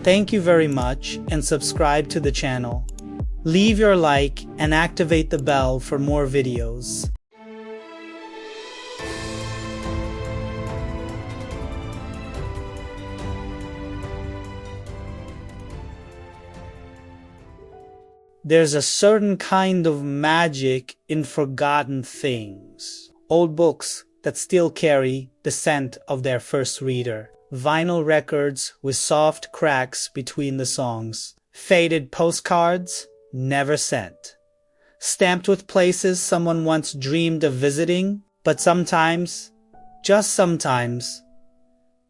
Thank you very much and subscribe to the channel. Leave your like and activate the bell for more videos. There's a certain kind of magic in forgotten things. Old books that still carry the scent of their first reader. Vinyl records with soft cracks between the songs. Faded postcards never sent. Stamped with places someone once dreamed of visiting, but sometimes, just sometimes,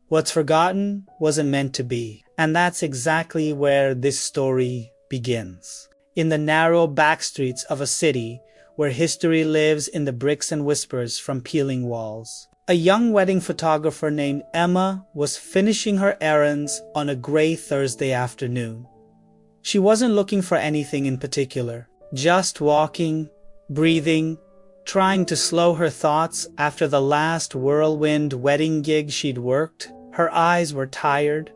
what's forgotten wasn't meant to be. And that's exactly where this story begins. In the narrow backstreets of a city where history lives in the bricks and whispers from peeling walls. A young wedding photographer named Emma was finishing her errands on a gray Thursday afternoon. She wasn't looking for anything in particular, just walking, breathing, trying to slow her thoughts after the last whirlwind wedding gig she'd worked. Her eyes were tired.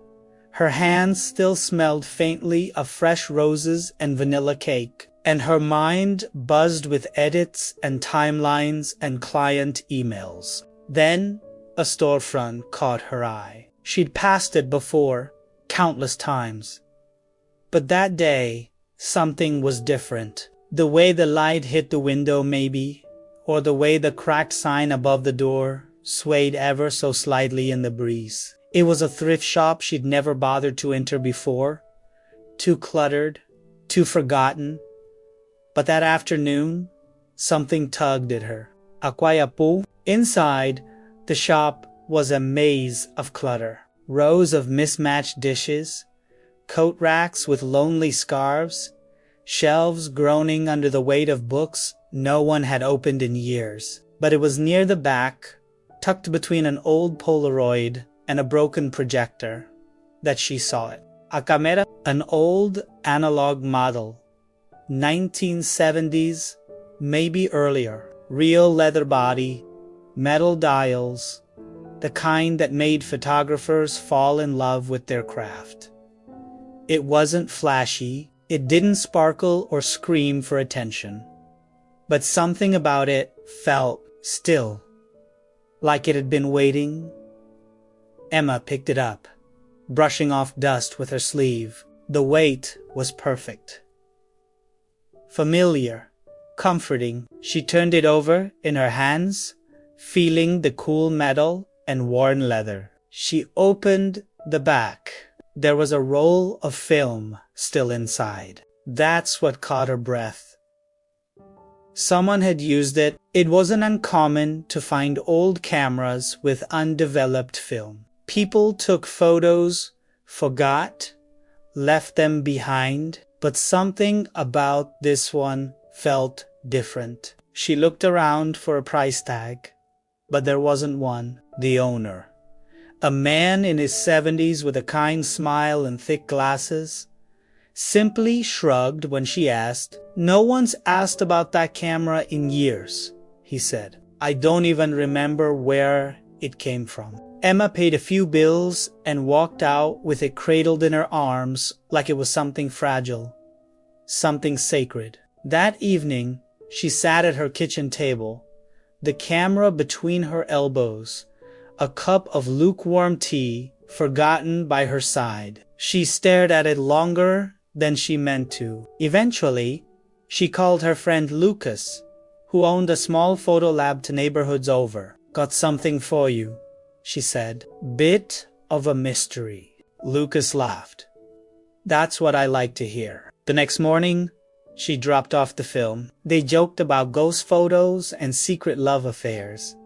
Her hands still smelled faintly of fresh roses and vanilla cake, and her mind buzzed with edits and timelines and client emails. Then, a storefront caught her eye. She'd passed it before, countless times. But that day, something was different. The way the light hit the window maybe, or the way the cracked sign above the door swayed ever so slightly in the breeze. It was a thrift shop she'd never bothered to enter before. Too cluttered, too forgotten. But that afternoon, something tugged at her. Akwayapu. Inside, the shop was a maze of clutter. Rows of mismatched dishes, coat racks with lonely scarves, shelves groaning under the weight of books no one had opened in years. But it was near the back, tucked between an old Polaroid and a broken projector, that she saw it. A camera, an old analog model, 1970s, maybe earlier. Real leather body, metal dials, the kind that made photographers fall in love with their craft. It wasn't flashy, it didn't sparkle or scream for attention. But something about it felt still, like it had been waiting. Emma picked it up, brushing off dust with her sleeve. The weight was perfect. Familiar, comforting. She turned it over in her hands, feeling the cool metal and worn leather. She opened the back. There was a roll of film still inside. That's what caught her breath. Someone had used it. It wasn't uncommon to find old cameras with undeveloped film. People took photos, forgot, left them behind, but something about this one felt different. She looked around for a price tag, but there wasn't one. The owner, a man in his 70s with a kind smile and thick glasses, simply shrugged when she asked. "No one's asked about that camera in years," he said. "I don't even remember where it came from." Emma paid a few bills and walked out with it cradled in her arms like it was something fragile, something sacred. That evening, she sat at her kitchen table, the camera between her elbows, a cup of lukewarm tea forgotten by her side. She stared at it longer than she meant to. Eventually, she called her friend Lucas, who owned a small photo lab 2 neighborhoods over. "Got something for you," she said. "Bit of a mystery." Lucas laughed. "That's what I like to hear." The next morning, she dropped off the film. They joked about ghost photos and secret love affairs.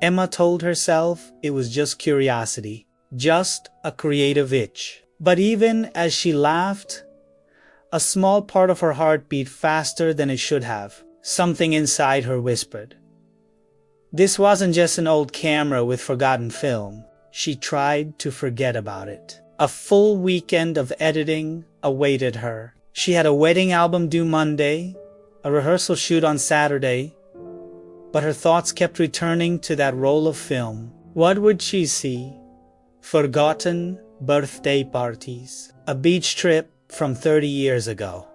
Emma told herself it was just curiosity, just a creative itch. But even as she laughed, a small part of her heart beat faster than it should have. Something inside her whispered. This wasn't just an old camera with forgotten film. She tried to forget about it. A full weekend of editing awaited her. She had a wedding album due Monday, a rehearsal shoot on Saturday, but her thoughts kept returning to that roll of film. What would she see? Forgotten birthday parties, a beach trip from 30 years ago.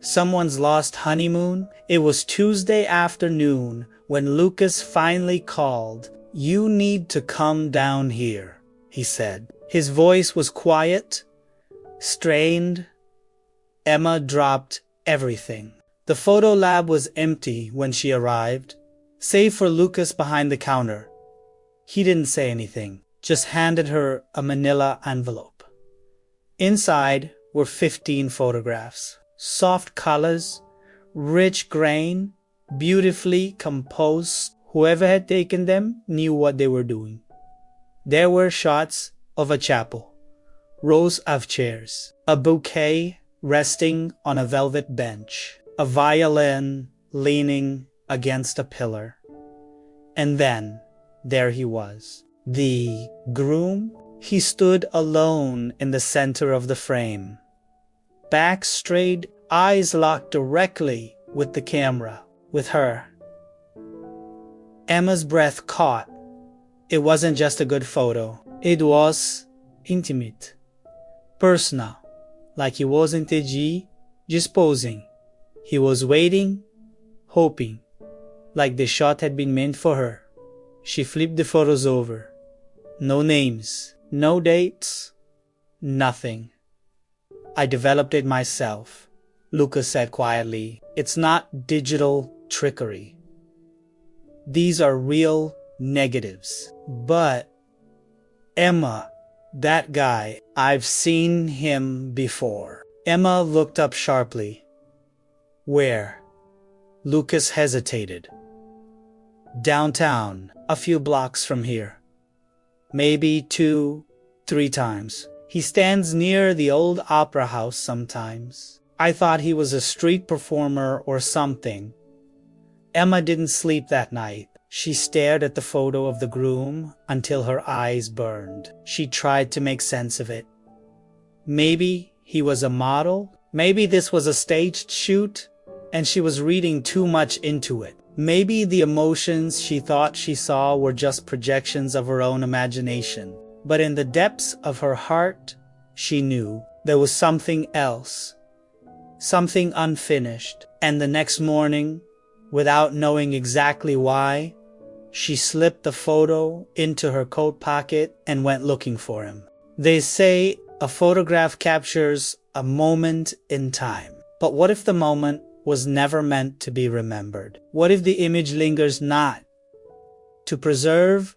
Someone's lost honeymoon. It was Tuesday afternoon when Lucas finally called. "You need to come down here," he said. His voice was quiet, strained. Emma dropped everything. The photo lab was empty when she arrived, save for Lucas behind the counter. He didn't say anything, just handed her a manila envelope. Inside were 15 photographs. Soft colors, rich grain, beautifully composed. Whoever had taken them knew what they were doing. There were shots of a chapel, rows of chairs, a bouquet resting on a velvet bench, a violin leaning against a pillar. And then there he was, the groom. He stood alone in the center of the frame. Back straight, eyes locked directly with the camera, with her. Emma's breath caught. It wasn't just a good photo. It was intimate, personal, like he wasn't just posing. He was waiting, hoping, like the shot had been meant for her. She flipped the photos over. No names, no dates, nothing. "I developed it myself," Lucas said quietly. "It's not digital trickery. These are real negatives." "But, Emma, that guy, I've seen him before." Emma looked up sharply. "Where?" Lucas hesitated. "Downtown, a few blocks from here. Maybe 2, 3 times. He stands near the old opera house sometimes. I thought he was a street performer or something." Emma didn't sleep that night. She stared at the photo of the groom until her eyes burned. She tried to make sense of it. Maybe he was a model. Maybe this was a staged shoot, and she was reading too much into it. Maybe the emotions she thought she saw were just projections of her own imagination. But in the depths of her heart, she knew there was something else, something unfinished. And the next morning, without knowing exactly why, she slipped the photo into her coat pocket and went looking for him. They say a photograph captures a moment in time. But what if the moment was never meant to be remembered? What if the image lingers not to preserve,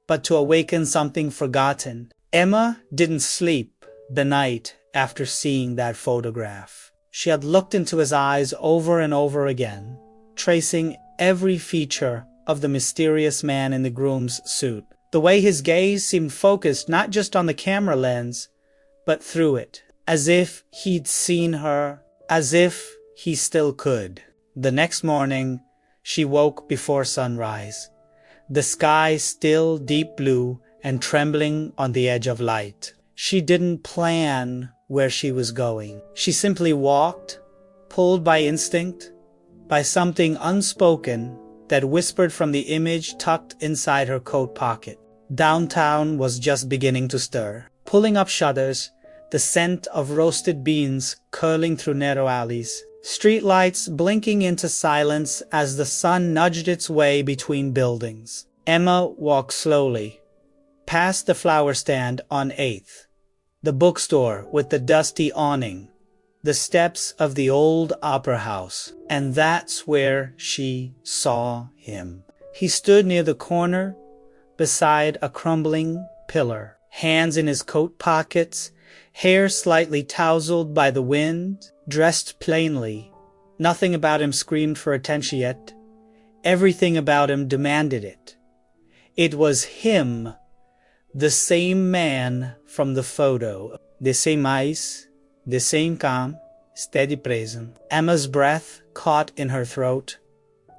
but to awaken something forgotten? Emma didn't sleep the night after seeing that photograph. She had looked into his eyes over and over again, tracing every feature of the mysterious man in the groom's suit. The way his gaze seemed focused not just on the camera lens, but through it, as if he'd seen her, as if he still could. The next morning, she woke before sunrise, the sky still deep blue and trembling on the edge of light. She didn't plan where she was going. She simply walked, pulled by instinct, by something unspoken that whispered from the image tucked inside her coat pocket. Downtown was just beginning to stir. Pulling up shutters, the scent of roasted beans curling through narrow alleys, streetlights blinking into silence as the sun nudged its way between buildings. Emma walked slowly, past the flower stand on 8th, the bookstore with the dusty awning, the steps of the old opera house, and that's where she saw him. He stood near the corner, beside a crumbling pillar, hands in his coat pockets, hair slightly tousled by the wind, dressed plainly. Nothing about him screamed for attention yet. Everything about him demanded it. It was him, the same man from the photo, the same eyes, the same calm, steady presence. Emma's breath caught in her throat.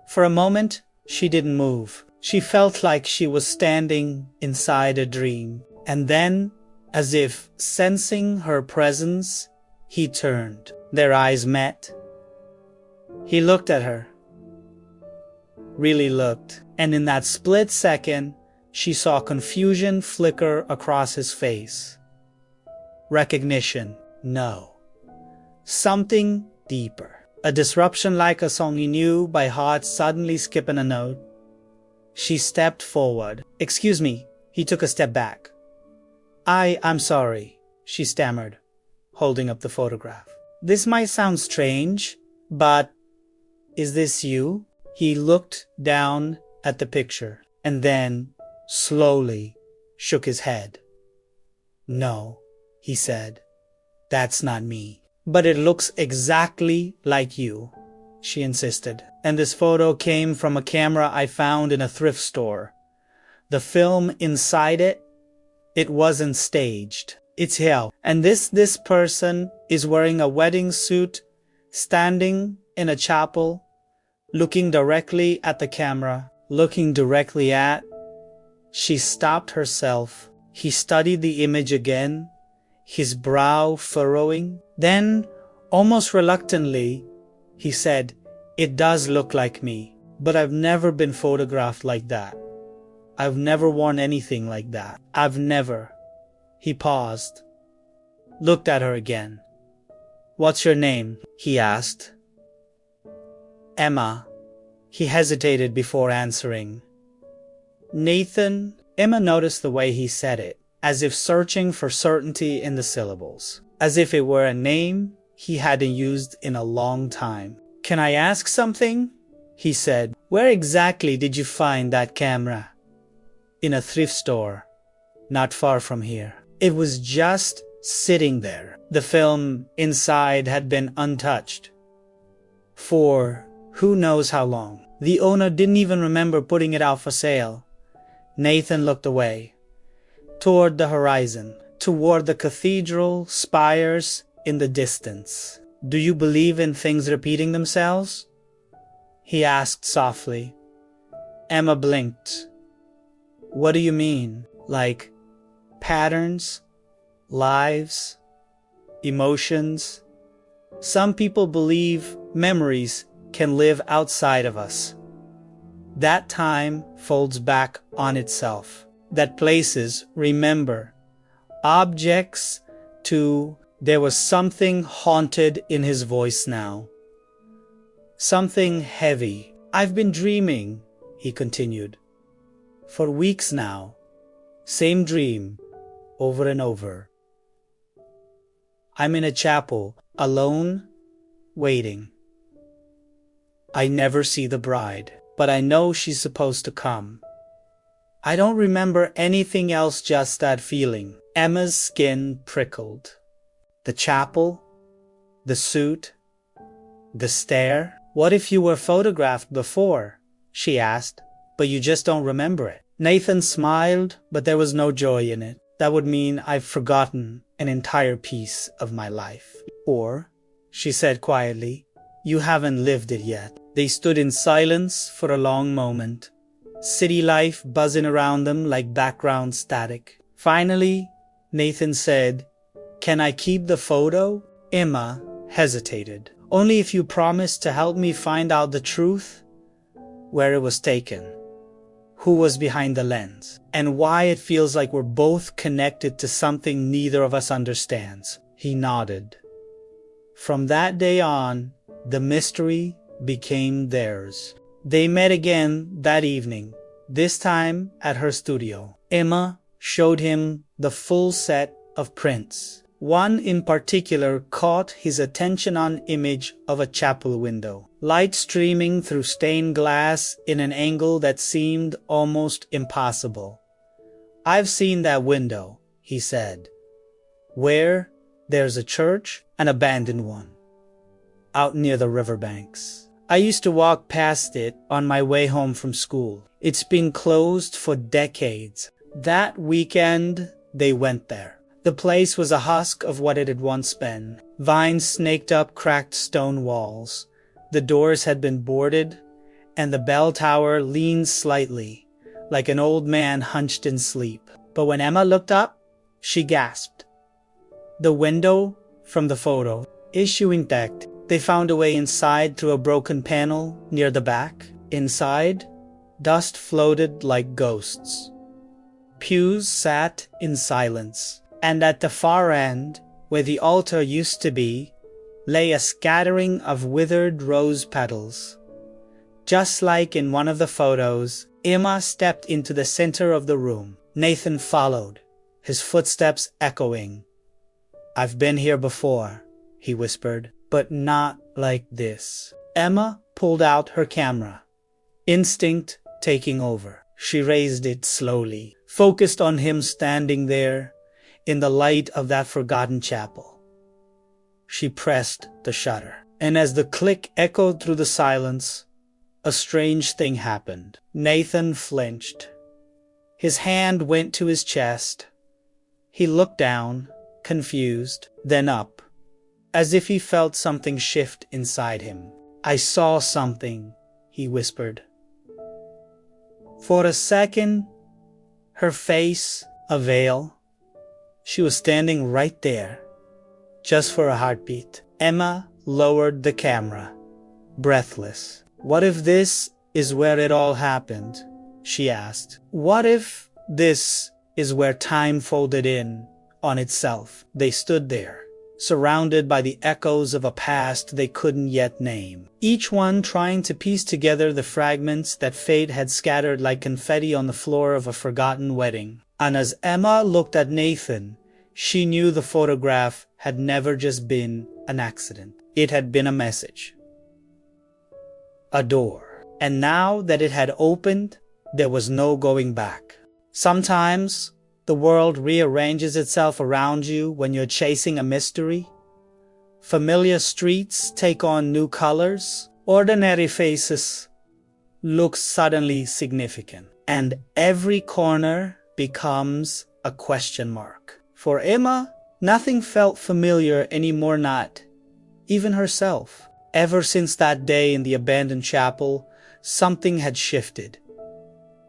For a moment, she didn't move. She felt like she was standing inside a dream. And then, as if sensing her presence, he turned. Their eyes met. He looked at her. Really looked. And in that split second, she saw confusion flicker across his face. Recognition. No. Something deeper. A disruption like a song you knew by heart suddenly skipping a note. She stepped forward. "Excuse me." He took a step back. I'm sorry," she stammered, holding up the photograph. "This might sound strange, but is this you?" He looked down at the picture and then slowly shook his head. "No," he said, "that's not me. But it looks exactly like you," she insisted. "And this photo came from a camera I found in a thrift store. The film inside it, it wasn't staged. It's here. And this person is wearing a wedding suit, standing in a chapel, looking directly at the camera, looking directly at..." She stopped herself. He studied the image again, his brow furrowing. Then, almost reluctantly, he said, "It does look like me, but I've never been photographed like that. I've never worn anything like that. I've never..." He paused, looked at her again. "What's your name?" he asked. "Emma." He hesitated before answering. "Nathan." Emma noticed the way he said it, as if searching for certainty in the syllables, as if it were a name he hadn't used in a long time. "Can I ask something?" he said. "Where exactly did you find that camera?" "In a thrift store, not far from here." It was just sitting there. The film inside had been untouched for who knows how long. The owner didn't even remember putting it out for sale. Nathan looked away, toward the horizon, toward the cathedral spires in the distance. "Do you believe in things repeating themselves?" he asked softly. Emma blinked. "What do you mean? Like patterns, lives, emotions?" "Some people believe memories can live outside of us. That time folds back on itself. That places remember. Objects too." There was something haunted in his voice now. Something heavy. "I've been dreaming," he continued, "for weeks now. Same dream, over and over. I'm in a chapel, alone, waiting. I never see the bride, but I know she's supposed to come. I don't remember anything else, just that feeling." Emma's skin prickled. The chapel, the suit, the stare. "What if you were photographed before?" she asked, "but you just don't remember it?" Nathan smiled, but there was no joy in it. "That would mean I've forgotten an entire piece of my life." "Or," she said quietly, "you haven't lived it yet." They stood in silence for a long moment, city life buzzing around them like background static. Finally, Nathan said, "Can I keep the photo?" Emma hesitated. "Only if you promise to help me find out the truth, where it was taken, who was behind the lens, and why it feels like we're both connected to something neither of us understands." He nodded. From that day on, the mystery became theirs. They met again that evening, this time at her studio. Emma showed him the full set of prints. One in particular caught his attention, an image of a chapel window, light streaming through stained glass in an angle that seemed almost impossible. "I've seen that window," he said, "where there's a church, an abandoned one, out near the riverbanks. I used to walk past it on my way home from school. It's been closed for decades." That weekend, they went there. The place was a husk of what it had once been. Vines snaked up cracked stone walls. The doors had been boarded, and the bell tower leaned slightly, like an old man hunched in sleep. But when Emma looked up, she gasped. The window from the photo, issuing intact. They found a way inside through a broken panel near the back. Inside, dust floated like ghosts. Pews sat in silence. And at the far end, where the altar used to be, lay a scattering of withered rose petals. Just like in one of the photos, Emma stepped into the center of the room. Nathan followed, his footsteps echoing. "I've been here before," he whispered, "but not like this." Emma pulled out her camera, instinct taking over. She raised it slowly, focused on him standing there in the light of that forgotten chapel. She pressed the shutter, and as the click echoed through the silence, a strange thing happened. Nathan flinched. His hand went to his chest. He looked down, confused, then up, as if he felt something shift inside him. "I saw something," he whispered. For a second, her face a veil. She was standing right there, just for a heartbeat. Emma lowered the camera, breathless. "What if this is where it all happened?" she asked. "What if this is where time folded in on itself?" They stood there, surrounded by the echoes of a past they couldn't yet name, each one trying to piece together the fragments that fate had scattered like confetti on the floor of a forgotten wedding. And as Emma looked at Nathan, she knew the photograph had never just been an accident. It had been a message. A door. And now that it had opened, there was no going back. Sometimes the world rearranges itself around you when you're chasing a mystery. Familiar streets take on new colors. Ordinary faces look suddenly significant. And every corner becomes a question mark. For Emma, nothing felt familiar anymore, not even herself. Ever since that day in the abandoned chapel, something had shifted.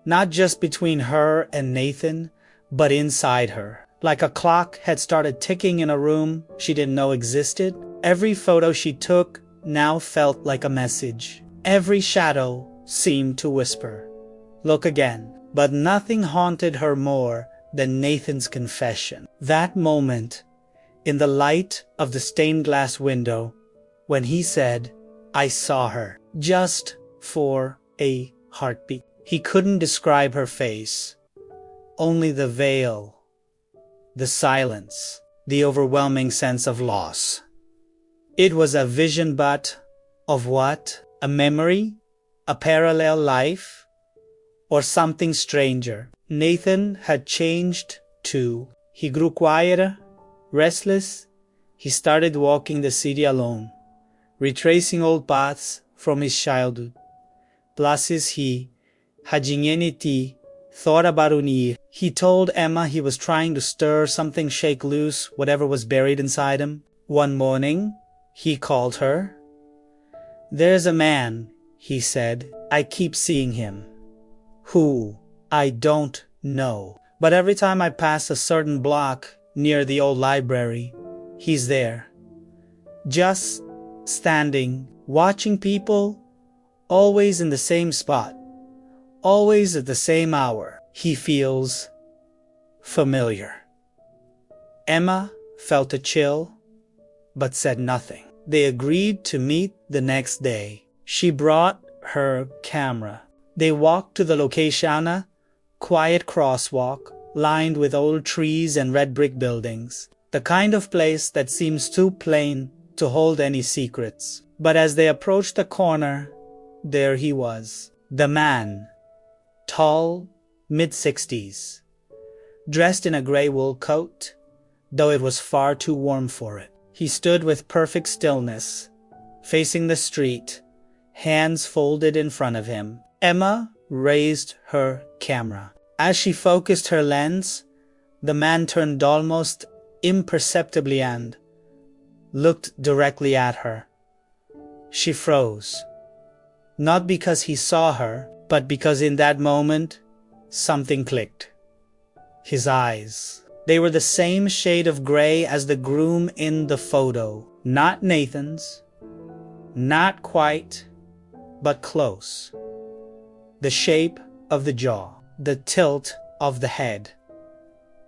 Not just between her and Nathan, but inside her. Like a clock had started ticking in a room she didn't know existed. Every photo she took now felt like a message. Every shadow seemed to whisper, "Look again." But nothing haunted her more than Nathan's confession. That moment, in the light of the stained glass window, when he said, "I saw her," just for a heartbeat. He couldn't describe her face, only the veil, the silence, the overwhelming sense of loss. It was a vision, but of what? A memory? A parallel life? Or something stranger? Nathan had changed too. He grew quieter, restless. He started walking the city alone, retracing old paths from his childhood. Places he hadinhenity thought about unir. He told Emma he was trying to stir something, shake loose whatever was buried inside him. One morning, he called her. "There's a man," he said. "I keep seeing him. Who? I don't know. But every time I pass a certain block near the old library, he's there. Just standing, watching people, always in the same spot, always at the same hour. He feels familiar." Emma felt a chill, but said nothing. They agreed to meet the next day. She brought her camera. They walked to the location, a quiet crosswalk lined with old trees and red brick buildings, the kind of place that seems too plain to hold any secrets. But as they approached the corner, there he was, the man, tall, mid-60s, dressed in a gray wool coat, though it was far too warm for it. He stood with perfect stillness, facing the street, hands folded in front of him. Emma raised her camera. As she focused her lens, the man turned almost imperceptibly and looked directly at her. She froze, not because he saw her, but because in that moment, something clicked. His eyes. They were the same shade of gray as the groom in the photo. Not Nathan's, not quite, but close. The shape of the jaw, the tilt of the head.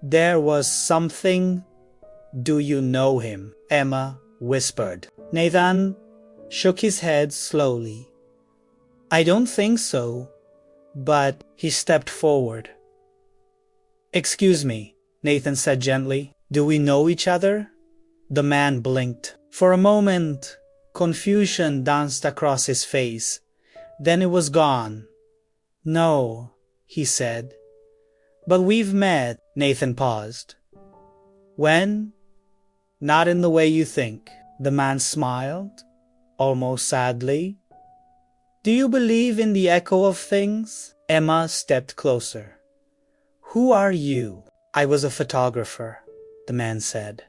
There was something. Do you know him? Emma whispered. Nathan shook his head slowly. I don't think so, but he stepped forward. Excuse me, Nathan said gently. Do we know each other? The man blinked. For a moment, confusion danced across his face. Then it was gone. No, he said. But we've met. Nathan paused. When? Not in the way you think. The man smiled, almost sadly. Do you believe in the echo of things? Emma stepped closer. Who are you? I was a photographer, the man said.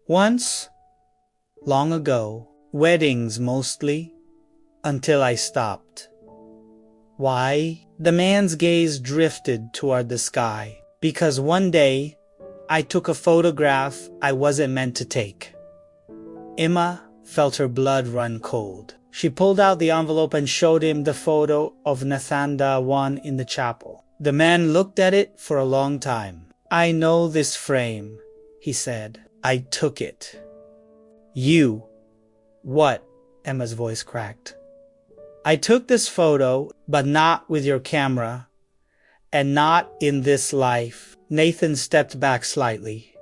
Once, long ago, weddings mostly, until I stopped. Why? The man's gaze drifted toward the sky. Because one day, I took a photograph I wasn't meant to take. Emma felt her blood run cold. She pulled out the envelope and showed him the photo of Nathanda one in the chapel. The man looked at it for a long time. I know this frame, he said. I took it. You. What? Emma's voice cracked. I took this photo, but not with your camera, and not in this life. Nathan stepped back slightly.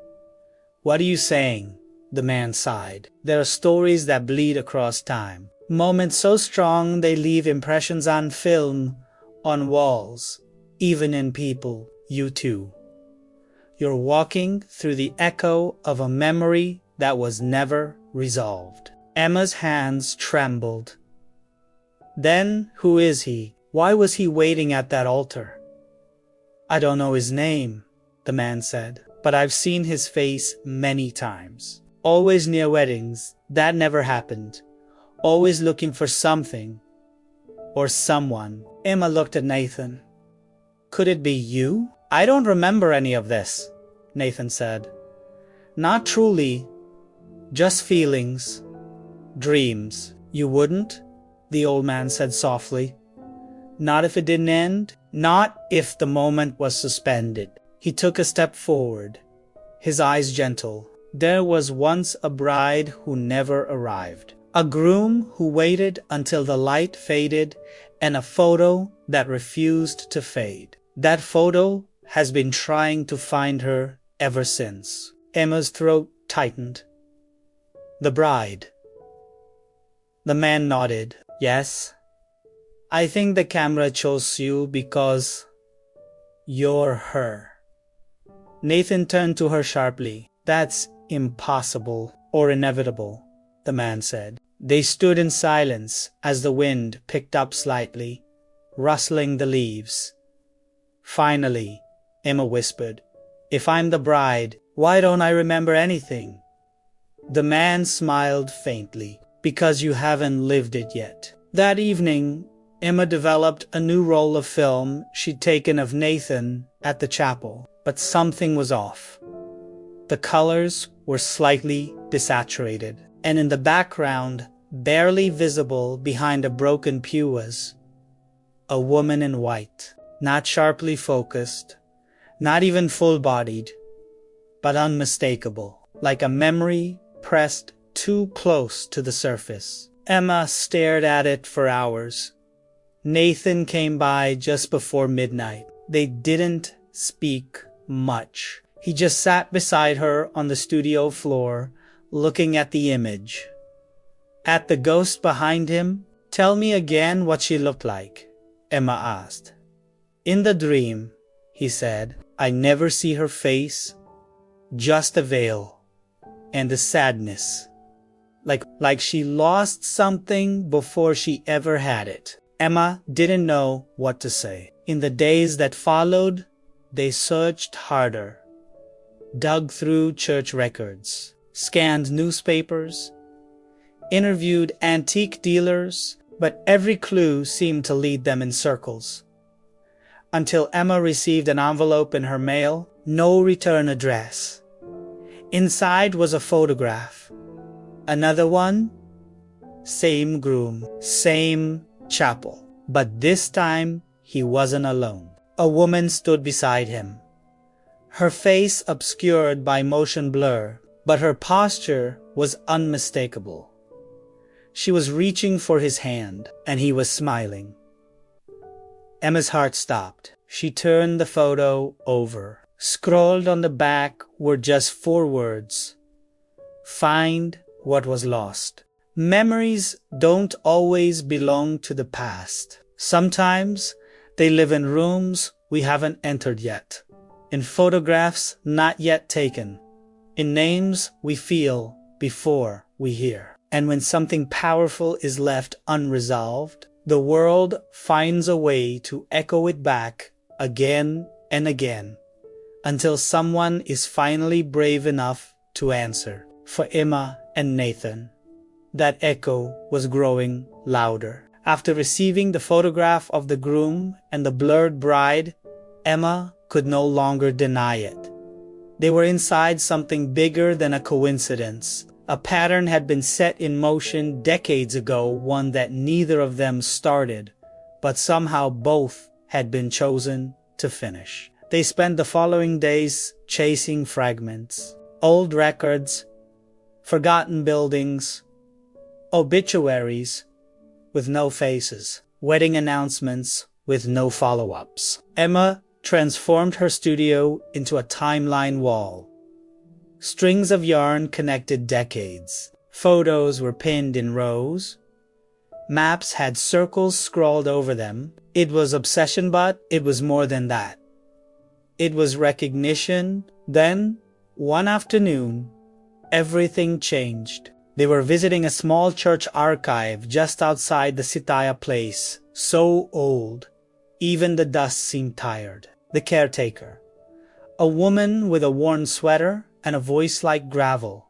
What are you saying? The man sighed. There are stories that bleed across time. Moments so strong they leave impressions on film, on walls, even in people. You too. You're walking through the echo of a memory that was never resolved. Emma's hands trembled. Then who is he? Why was he waiting at that altar? I don't know his name, the man said, but I've seen his face many times. Always near weddings. That never happened. Always looking for something or someone. Emma looked at Nathan. Could it be you? I don't remember any of this, Nathan said. Not truly, just feelings, dreams. You wouldn't? The old man said softly. Not if it didn't end? Not if the moment was suspended. He took a step forward, his eyes gentle. There was once a bride who never arrived. A groom who waited until the light faded, and a photo that refused to fade. That photo has been trying to find her ever since. Emma's throat tightened. The bride. The man nodded. Yes. I think the camera chose you because you're her. Nathan turned to her sharply. That's impossible or inevitable, the man said. They stood in silence as the wind picked up slightly, rustling the leaves. Finally, Emma whispered, if I'm the bride, why don't I remember anything? The man smiled faintly. Because you haven't lived it yet. That evening, Emma developed a new roll of film she'd taken of Nathan at the chapel, but something was off. The colors were slightly desaturated, and in the background, barely visible behind a broken pew was a woman in white, not sharply focused, not even full-bodied, but unmistakable, like a memory pressed too close to the surface. Emma stared at it for hours. Nathan came by just before midnight. They didn't speak much. He just sat beside her on the studio floor, looking at the image. At the ghost behind him. Tell me again what she looked like, Emma asked. In the dream, he said, I never see her face, just a veil and the sadness. Like she lost something before she ever had it. Emma didn't know what to say. In the days that followed, they searched harder, dug through church records, scanned newspapers, interviewed antique dealers, but every clue seemed to lead them in circles. Until Emma received an envelope in her mail, no return address. Inside was a photograph. Another one, same groom, same chapel. But this time, he wasn't alone. A woman stood beside him. her face obscured by motion blur, but her posture was unmistakable. She was reaching for his hand, and he was smiling. Emma's heart stopped. She turned the photo over. Scrawled on the back were just 4 words. Find what was lost. Memories don't always belong to the past. Sometimes they live in rooms we haven't entered yet, in photographs not yet taken, in names we feel before we hear. And when something powerful is left unresolved, the world finds a way to echo it back again and again, until someone is finally brave enough to answer. For Emma and Nathan, that echo was growing louder. After receiving the photograph of the groom and the blurred bride, Emma could no longer deny it. They were inside something bigger than a coincidence. A pattern had been set in motion decades ago, one that neither of them started, but somehow both had been chosen to finish. They spent the following days chasing fragments, old records, forgotten buildings, obituaries with no faces, wedding announcements with no follow-ups. Emma transformed her studio into a timeline wall. Strings of yarn connected decades. Photos were pinned in rows. Maps had circles scrawled over them. It was obsession, but it was more than that. It was recognition. Then, one afternoon, everything changed. They were visiting a small church archive just outside the Sitaya place, so old, even the dust seemed tired. The caretaker, a woman with a worn sweater and a voice like gravel,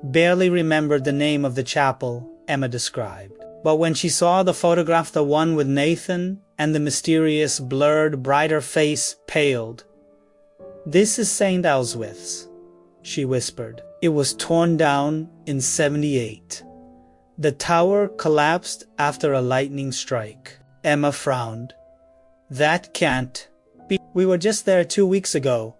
barely remembered the name of the chapel Emma described. But when she saw the photograph, the one with Nathan, and the mysterious, blurred, brighter face paled. "This is St. Elswith's," she whispered. "It was torn down in 78. The tower collapsed after a lightning strike." Emma frowned. "That can't be. We were just there 2 weeks ago."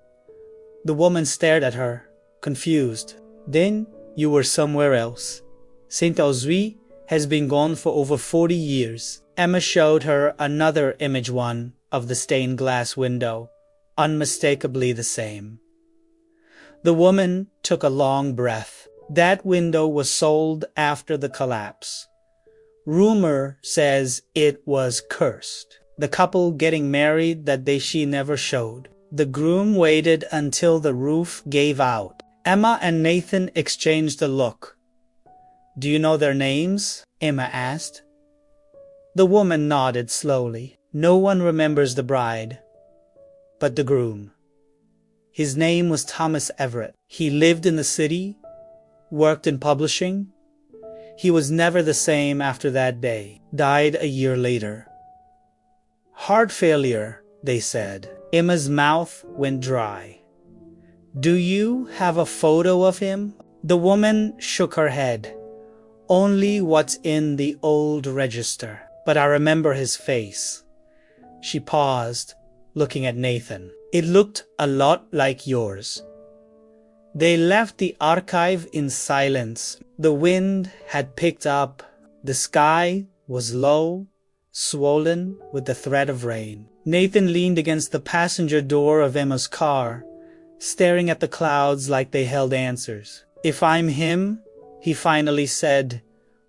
The woman stared at her, confused. "Then you were somewhere else. St. Elswith has been gone for over 40 years. Emma showed her another image, one of the stained glass window, unmistakably the same. The woman took a long breath. That window was sold after the collapse. Rumor says it was cursed. The couple getting married that day she never showed. The groom waited until the roof gave out. Emma and Nathan exchanged a look. "Do you know their names?" Emma asked. The woman nodded slowly. "No one remembers the bride, but the groom. His name was Thomas Everett. He lived in the city, worked in publishing. He was never the same after that day. Died a year later. Heart failure, they said." Emma's mouth went dry. "Do you have a photo of him?" The woman shook her head. "Only what's in the old register. But I remember his face." She paused, looking at Nathan. "It looked a lot like yours." They left the archive in silence. The wind had picked up. The sky was low, swollen with the threat of rain. Nathan leaned against the passenger door of Emma's car, staring at the clouds like they held answers. "If I'm him," he finally said,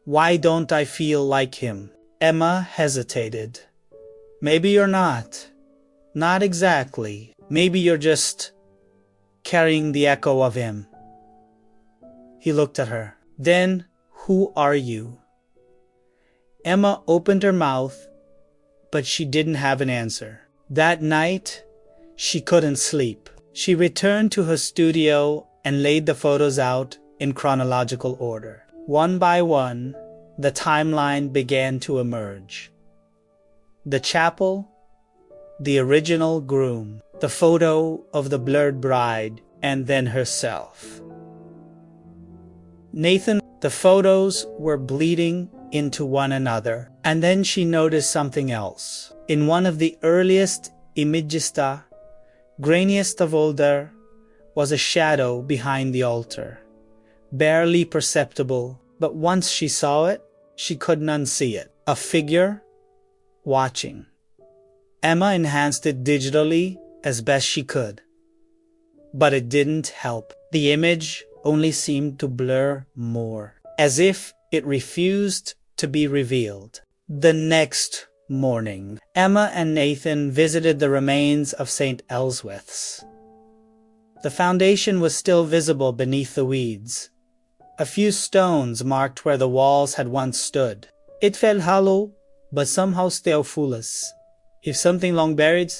"why don't I feel like him?" Emma hesitated. "Maybe you're not. Not exactly. Maybe you're just carrying the echo of him." He looked at her. "Then who are you?" Emma opened her mouth, but she didn't have an answer. That night, she couldn't sleep. She returned to her studio and laid the photos out in chronological order. One by one, the timeline began to emerge. The chapel, the original groom, the photo of the blurred bride, and then herself. Nathan, the photos were bleeding into one another, and then she noticed something else. In one of the earliest imagista, Grainiest of all there was a shadow behind the altar, barely perceptible, but once she saw it, she couldn't unsee it. A figure watching. Emma enhanced it digitally as best she could, but it didn't help. The image only seemed to blur more, as if it refused to be revealed. The next morning, Emma and Nathan visited the remains of St. Elswith's. The foundation was still visible beneath the weeds. A few stones marked where the walls had once stood. It felt hollow, but somehow still fullest. If something long buried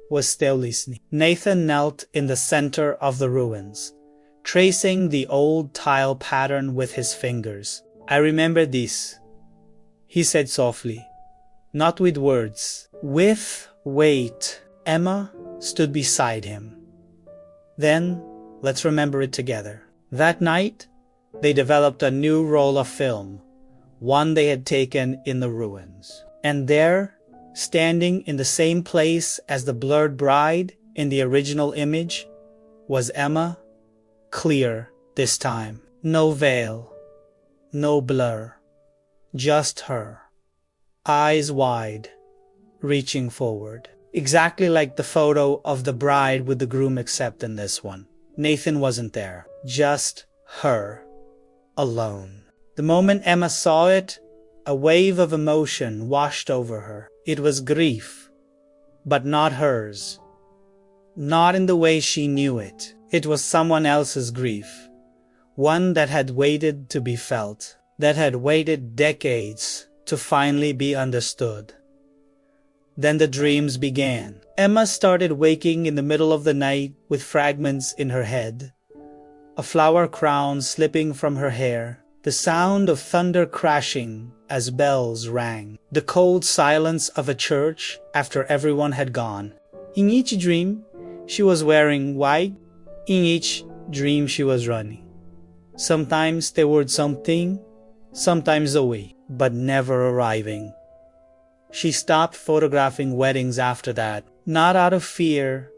was still listening. Nathan knelt in the center of the ruins, tracing the old tile pattern with his fingers. "I remember this," he said softly, not with words, with weight. Emma stood beside him. "Then, let's remember it together." That night, they developed a new roll of film, one they had taken in the ruins. And there, standing in the same place as the blurred bride in the original image, was Emma, clear this time. No veil, no blur, just her, eyes wide, reaching forward. Exactly like the photo of the bride with the groom, except in this one, Nathan wasn't there, just her, alone. The moment Emma saw it, a wave of emotion washed over her. It was grief, but not hers. Not in the way she knew it. It was someone else's grief, one that had waited to be felt, that had waited decades to finally be understood. Then the dreams began. Emma started waking in the middle of the night with fragments in her head, a flower crown slipping from her hair, the sound of thunder crashing as bells rang, the cold silence of a church after everyone had gone. In each dream, she was wearing white. In each dream, she was running. Sometimes toward something, sometimes away, but never arriving. She stopped photographing weddings after that, not out of fear,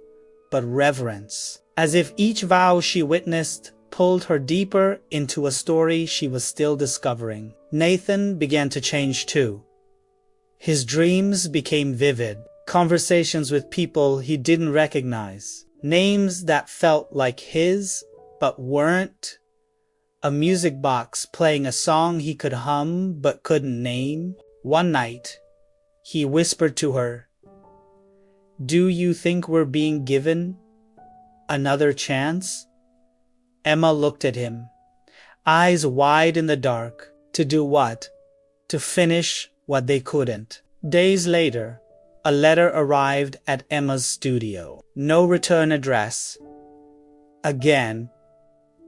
but reverence, as if each vow she witnessed pulled her deeper into a story she was still discovering. Nathan began to change too. His dreams became vivid, conversations with people he didn't recognize, names that felt like his but weren't, a music box playing a song he could hum but couldn't name. One night, he whispered to her, "Do you think we're being given another chance?" Emma looked at him, eyes wide in the dark. To do what? To finish what they couldn't. Days later, a letter arrived at Emma's studio. No return address. Again,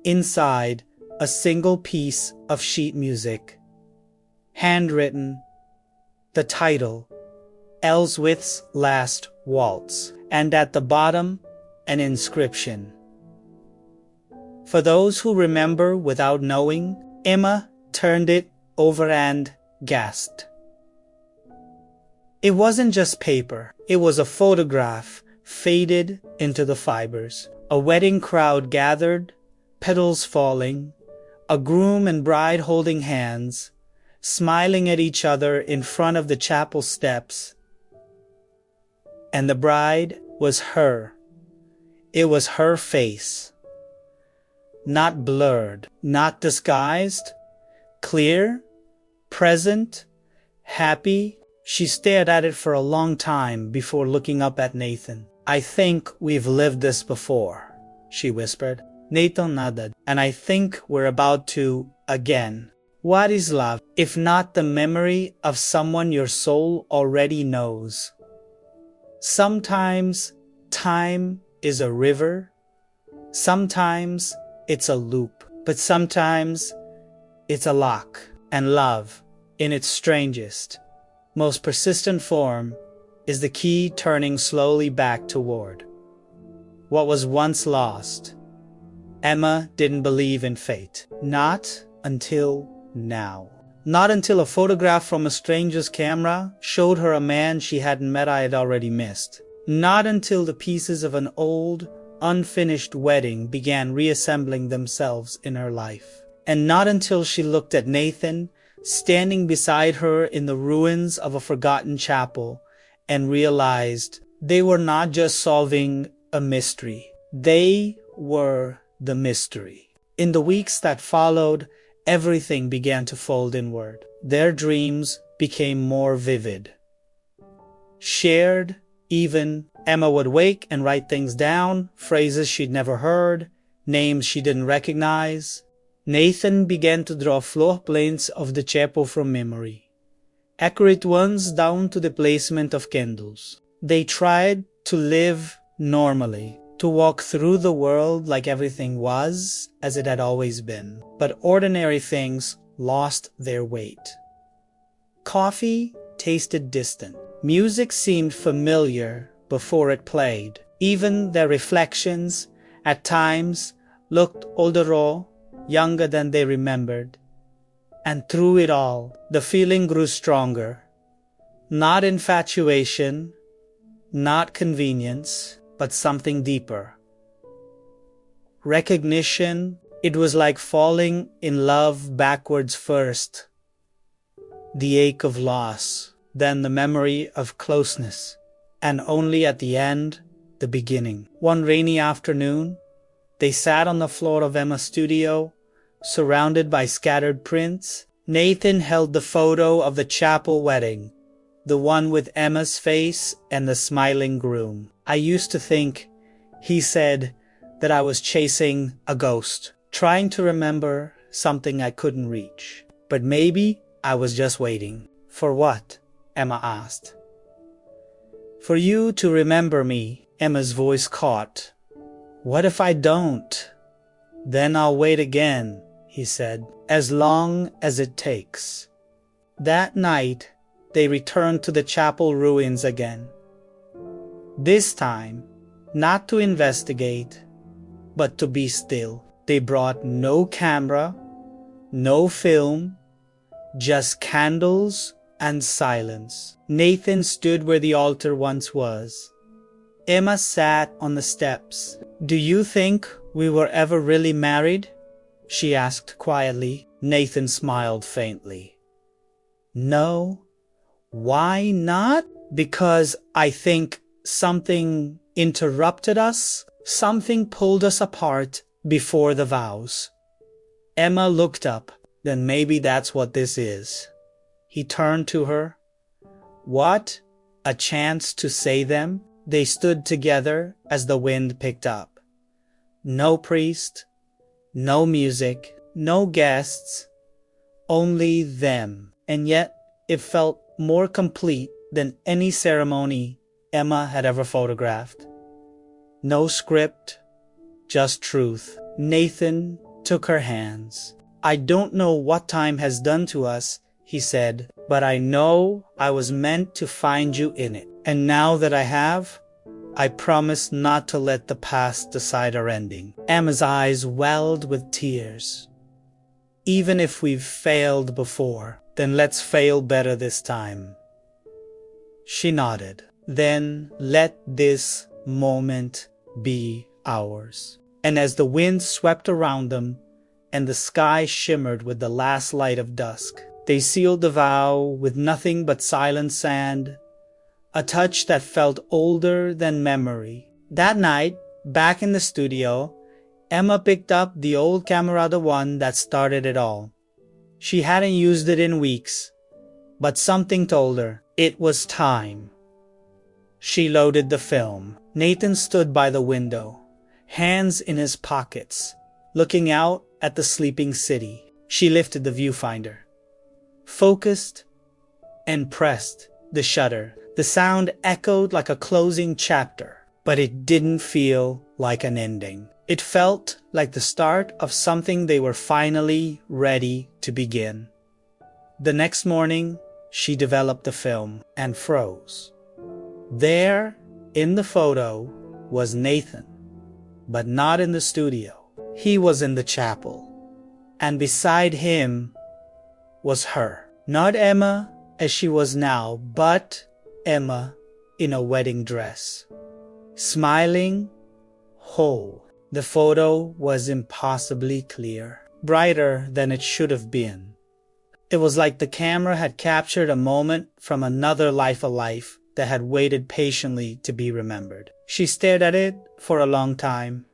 inside, a single piece of sheet music. Handwritten. The title, Elswith's Last Waltz. And at the bottom, an inscription. For those who remember without knowing, Emma turned it over and gasped. It wasn't just paper. It was a photograph faded into the fibers. A wedding crowd gathered, petals falling, a groom and bride holding hands, smiling at each other in front of the chapel steps. And the bride was her. It was her face. Not blurred, not disguised, clear, present, happy. She stared at it for a long time before looking up at Nathan. "I think we've lived this before," she whispered. Nathan nodded. "And I think we're about to again." What is love, if not the memory of someone your soul already knows? Sometimes time is a river. Sometimes it's a loop. But sometimes it's a lock. And love, in its strangest, most persistent form, is the key turning slowly back toward what was once lost. Emma didn't believe in fate. Not until now. Not until a photograph from a stranger's camera showed her a man she hadn't met. I had already missed. Not until the pieces of an old, unfinished wedding began reassembling themselves in her life. And not until she looked at Nathan, standing beside her in the ruins of a forgotten chapel, and realized they were not just solving a mystery. They were the mystery. In the weeks that followed, everything began to fold inward. Their dreams became more vivid. Shared, even, Emma would wake and write things down, phrases she'd never heard, names she didn't recognize. Nathan began to draw floor plans of the chapel from memory, accurate ones down to the placement of candles. They tried to live normally, to walk through the world like everything was as it had always been. But ordinary things lost their weight. Coffee tasted distant. Music seemed familiar before it played. Even their reflections, at times, looked older, younger than they remembered. And through it all, the feeling grew stronger. Not infatuation, not convenience, but something deeper. Recognition. It was like falling in love backwards first. The ache of loss, then the memory of closeness, and only at the end, the beginning. One rainy afternoon, they sat on the floor of Emma's studio, surrounded by scattered prints. Nathan held the photo of the chapel wedding, the one with Emma's face and the smiling groom. I used to think, he said, that I was chasing a ghost, trying to remember something I couldn't reach. But maybe I was just waiting. For what? Emma asked. For you to remember me, Emma's voice caught. What if I don't? Then I'll wait again, he said, as long as it takes. That night, they returned to the chapel ruins again. This time, not to investigate, but to be still. They brought no camera, no film, just candles and silence. Nathan stood where the altar once was. Emma sat on the steps. Do you think we were ever really married? She asked quietly. Nathan smiled faintly. No. Why not? Because I think something interrupted us. Something pulled us apart before the vows. Emma looked up. Then maybe that's what this is. He turned to her. What? A chance to say them? They stood together as the wind picked up. No priest, no music, no guests, only them. And yet it felt more complete than any ceremony Emma had ever photographed. No script, just truth. Nathan took her hands. I don't know what time has done to us, he said, but I know I was meant to find you in it. And now that I have, I promise not to let the past decide our ending. Emma's eyes welled with tears. Even if we've failed before, then let's fail better this time. She nodded. Then let this moment be ours. And as the wind swept around them, and the sky shimmered with the last light of dusk, they sealed the vow with nothing but silent sand, a touch that felt older than memory. That night, back in the studio, Emma picked up the old camera, the one that started it all. She hadn't used it in weeks, but something told her it was time. She loaded the film. Nathan stood by the window, hands in his pockets, looking out at the sleeping city. She lifted the viewfinder, focused, and pressed the shutter. The sound echoed like a closing chapter, but it didn't feel like an ending. It felt like the start of something they were finally ready to begin. The next morning, she developed the film and froze. There, in the photo, was Nathan, but not in the studio. He was in the chapel, and beside him was her. Not Emma as she was now, but Emma in a wedding dress. smiling, whole. The photo was impossibly clear, brighter than it should have been. It was like the camera had captured a moment from another life alive that had waited patiently to be remembered. She stared at it for a long time.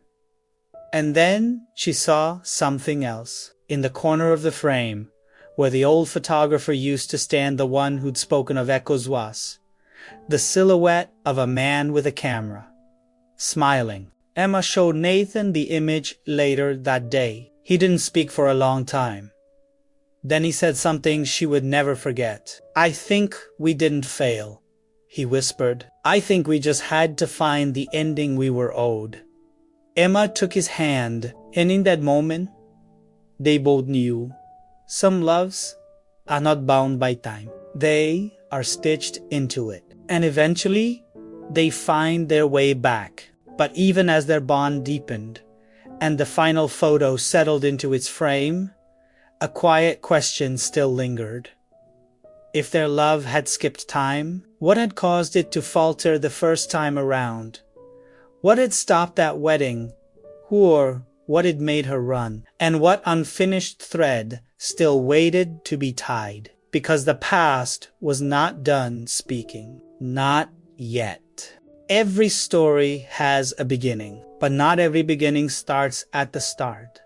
And then she saw something else. In the corner of the frame, where the old photographer used to stand, the one who'd spoken of echoes was, the silhouette of a man with a camera, smiling. Emma showed Nathan the image later that day. He didn't speak for a long time. Then he said something she would never forget. "I think we didn't fail," he whispered. "I think we just had to find the ending we were owed." Emma took his hand, and in that moment, they both knew some loves are not bound by time. They are stitched into it. And eventually, they find their way back. But even as their bond deepened, and the final photo settled into its frame, a quiet question still lingered. If their love had skipped time, what had caused it to falter the first time around? What had stopped that wedding? Or what had made her run? And what unfinished thread still waited to be tied? Because the past was not done speaking. Not yet. Every story has a beginning, but not every beginning starts at the start.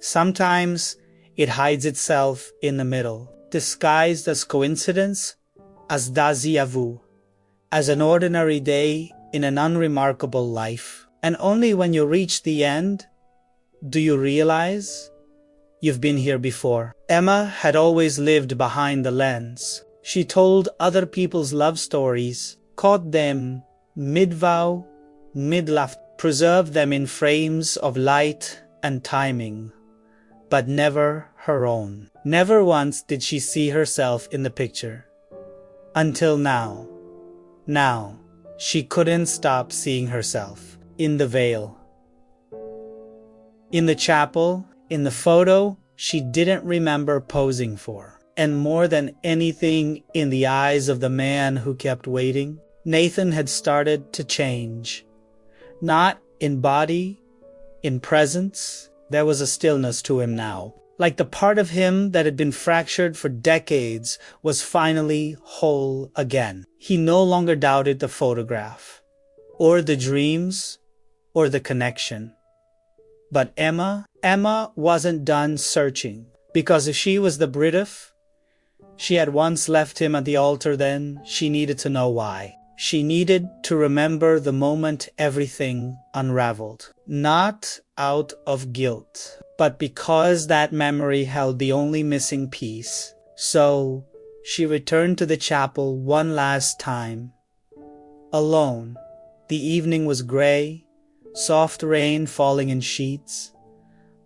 Sometimes it hides itself in the middle, disguised as coincidence, as déjà vu, as an ordinary day in an unremarkable life. And only when you reach the end do you realize you've been here before. Emma had always lived behind the lens. She told other people's love stories, caught them mid-vow, mid-laugh, preserved them in frames of light and timing, but never her own. Never once did she see herself in the picture. Until now. Now, she couldn't stop seeing herself in the veil. In the chapel, in the photo she didn't remember posing for. And more than anything, in the eyes of the man who kept waiting, Nathan had started to change. Not in body, in presence. There was a stillness to him now. Like the part of him that had been fractured for decades was finally whole again. He no longer doubted the photograph, or the dreams, or the connection. But Emma wasn't done searching. Because if she was the British she had once left him at the altar, then she needed to know why. She needed to remember the moment everything unraveled. Not out of guilt, but because that memory held the only missing piece. So she returned to the chapel one last time. Alone. The evening was gray, soft rain falling in sheets.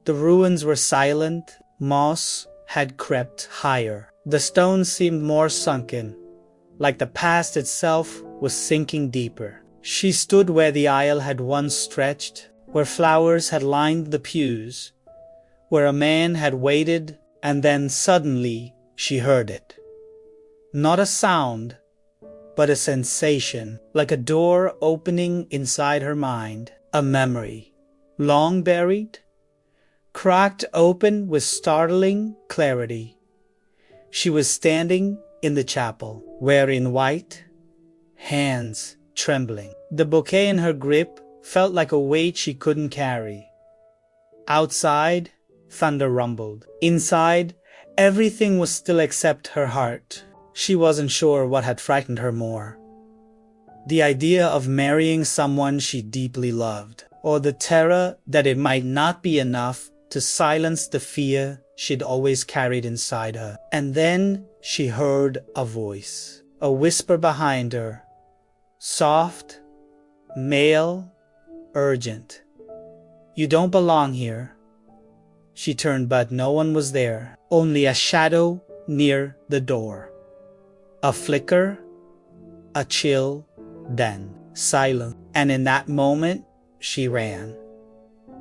The ruins were silent, moss had crept higher. The stones seemed more sunken, like the past itself was sinking deeper. She stood where the aisle had once stretched, where flowers had lined the pews, where a man had waited, and then suddenly she heard it. Not a sound, but a sensation, like a door opening inside her mind, a memory, long buried, cracked open with startling clarity. She was standing in the chapel, wearing white, hands trembling. The bouquet in her grip felt like a weight she couldn't carry. Outside, thunder rumbled. Inside, everything was still except her heart. She wasn't sure what had frightened her more. The idea of marrying someone she deeply loved, or the terror that it might not be enough to silence the fear she'd always carried inside her. And then she heard a voice, a whisper behind her, soft, male, urgent. "You don't belong here." She turned, but no one was there, only a shadow near the door. A flicker, a chill, then silence. And in that moment, she ran.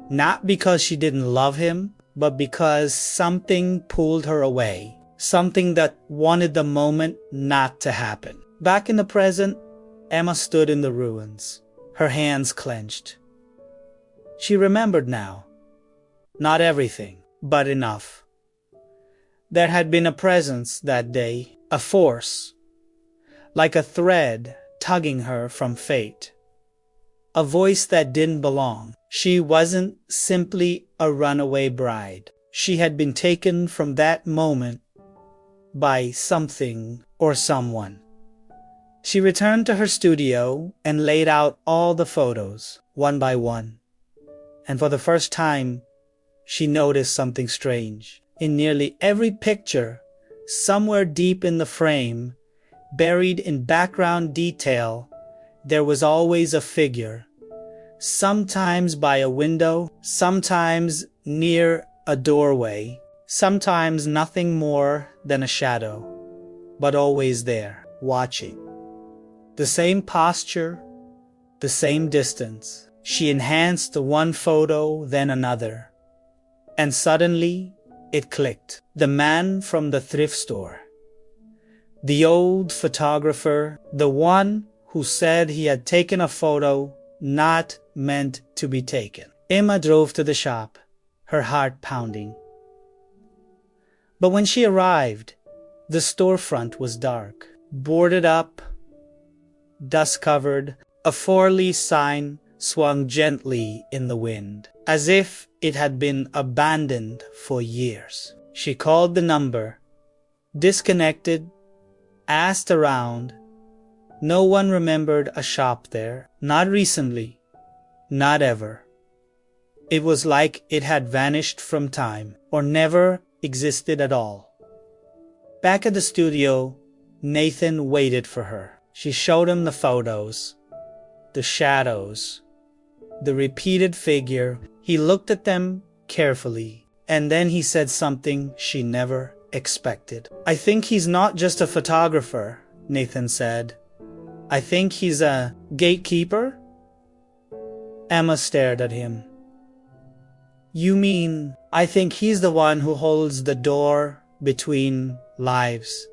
Not because she didn't love him, but because something pulled her away. Something that wanted the moment not to happen. Back in the present, Emma stood in the ruins. Her hands clenched. She remembered now. Not everything, but enough. There had been a presence that day, a force, like a thread tugging her from fate. A voice that didn't belong. She wasn't simply a runaway bride. She had been taken from that moment by something or someone. She returned to her studio and laid out all the photos, one by one. And for the first time, she noticed something strange. In nearly every picture, somewhere deep in the frame, buried in background detail, there was always a figure. Sometimes by a window, sometimes near a doorway, sometimes nothing more than a shadow, but always there, watching. The same posture, the same distance. She enhanced one photo, then another. And suddenly, it clicked. The man from the thrift store. The old photographer, the one who said he had taken a photo not meant to be taken. Emma drove to the shop, her heart pounding. But when she arrived, the storefront was dark, boarded up, dust-covered. A for-lease sign swung gently in the wind, as if it had been abandoned for years. She called the number, disconnected, asked around. No one remembered a shop there, not recently, not ever. It was like it had vanished from time, or never existed at all. Back at the studio, Nathan waited for her. She showed him the photos, the shadows, the repeated figure. He looked at them carefully, and then he said something she never expected. "I think he's not just a photographer," Nathan said. "I think he's a gatekeeper?" Emma stared at him. "You mean, I think he's the one who holds the door between lives,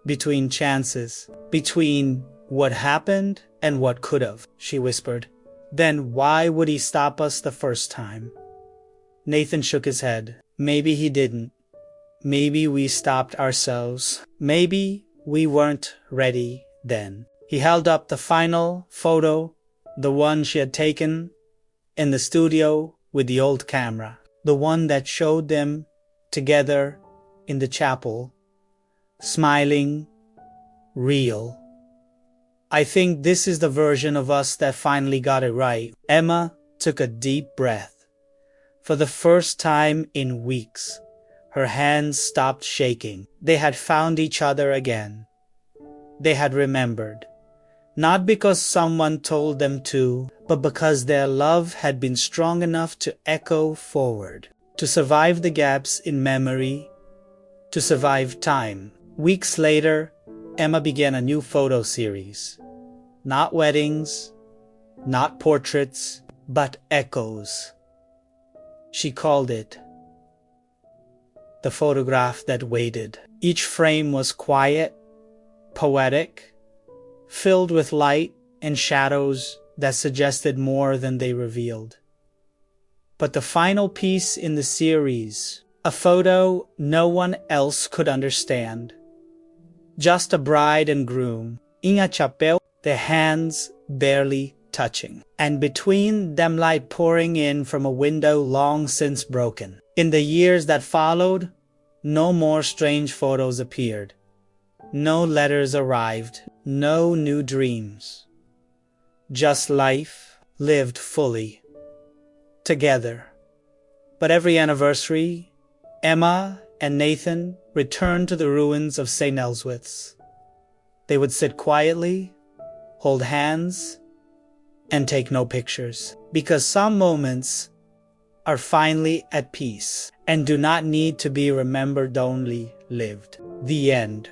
between chances, between what happened and what could have," she whispered. "Then why would he stop us the first time?" Nathan shook his head. "Maybe he didn't. Maybe we stopped ourselves. Maybe we weren't ready then." He held up the final photo, the one she had taken in the studio with the old camera, the one that showed them together in the chapel, smiling, real. "I think this is the version of us that finally got it right." Emma took a deep breath. For the first time in weeks, her hands stopped shaking. They had found each other again. They had remembered. Not because someone told them to, but because their love had been strong enough to echo forward, to survive the gaps in memory, to survive time. Weeks later, Emma began a new photo series. Not weddings, not portraits, but echoes. She called it The Photograph That Waited. Each frame was quiet, poetic, filled with light and shadows that suggested more than they revealed. But the final piece in the series, a photo no one else could understand. Just a bride and groom, in a chapéu, their hands barely touching, and between them light pouring in from a window long since broken. In the years that followed, no more strange photos appeared. No letters arrived, no new dreams. Just life lived fully, together. But every anniversary, Emma and Nathan returned to the ruins of St. Elswith's. They would sit quietly, hold hands, and take no pictures. Because some moments are finally at peace and do not need to be remembered, only lived. The end.